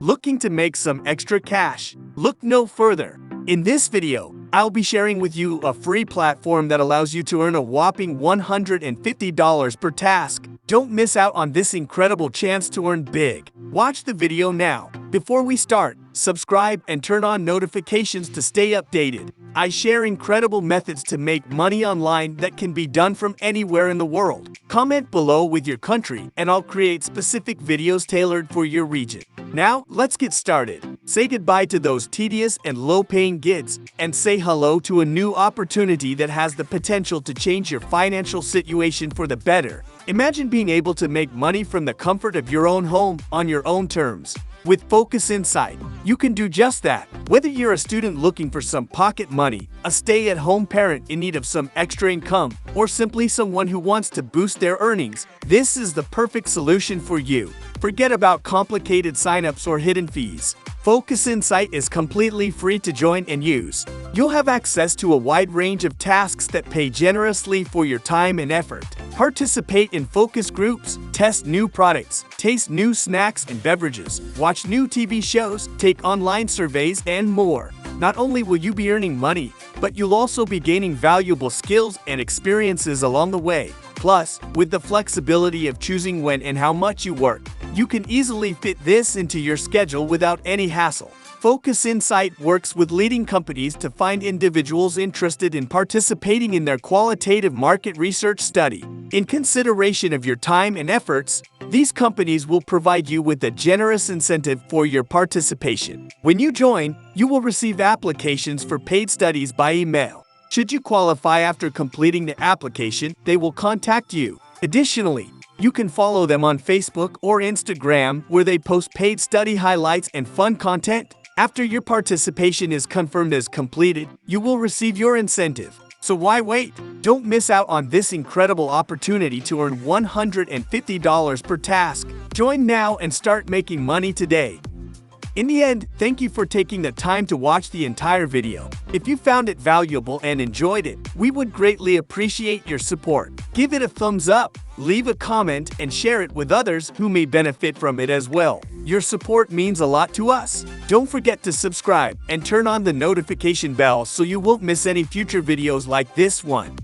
Looking to make some extra cash? Look no further. In this video, I'll be sharing with you a free platform that allows you to earn a whopping $150 per task. Don't miss out on this incredible chance to earn big. Watch the video now. Before we start, subscribe and turn on notifications to stay updated. I share incredible methods to make money online that can be done from anywhere in the world. Comment below with your country and I'll create specific videos tailored for your region. Now, let's get started. Say goodbye to those tedious and low-paying gigs and say hello to a new opportunity that has the potential to change your financial situation for the better. Imagine being able to make money from the comfort of your own home on your own terms. With Focus Insight, you can do just that. Whether you're a student looking for some pocket money, a stay-at-home parent in need of some extra income, or simply someone who wants to boost their earnings, this is the perfect solution for you. Forget about complicated signups or hidden fees. Focus Insight is completely free to join and use. You'll have access to a wide range of tasks that pay generously for your time and effort. Participate in focus groups, test new products, taste new snacks and beverages, watch new TV shows, take online surveys, and more. Not only will you be earning money, but you'll also be gaining valuable skills and experiences along the way. Plus, with the flexibility of choosing when and how much you work, you can easily fit this into your schedule without any hassle. Focus Insight works with leading companies to find individuals interested in participating in their qualitative market research study. In consideration of your time and efforts, these companies will provide you with a generous incentive for your participation. When you join, you will receive applications for paid studies by email. Should you qualify after completing the application, they will contact you. Additionally, you can follow them on Facebook or Instagram where they post paid study highlights and fun content. After your participation is confirmed as completed, you will receive your incentive. So why wait? Don't miss out on this incredible opportunity to earn $150 per task. Join now and start making money today. In the end, thank you for taking the time to watch the entire video. If you found it valuable and enjoyed it, we would greatly appreciate your support. Give it a thumbs up, leave a comment, and share it with others who may benefit from it as well. Your support means a lot to us. Don't forget to subscribe and turn on the notification bell so you won't miss any future videos like this one.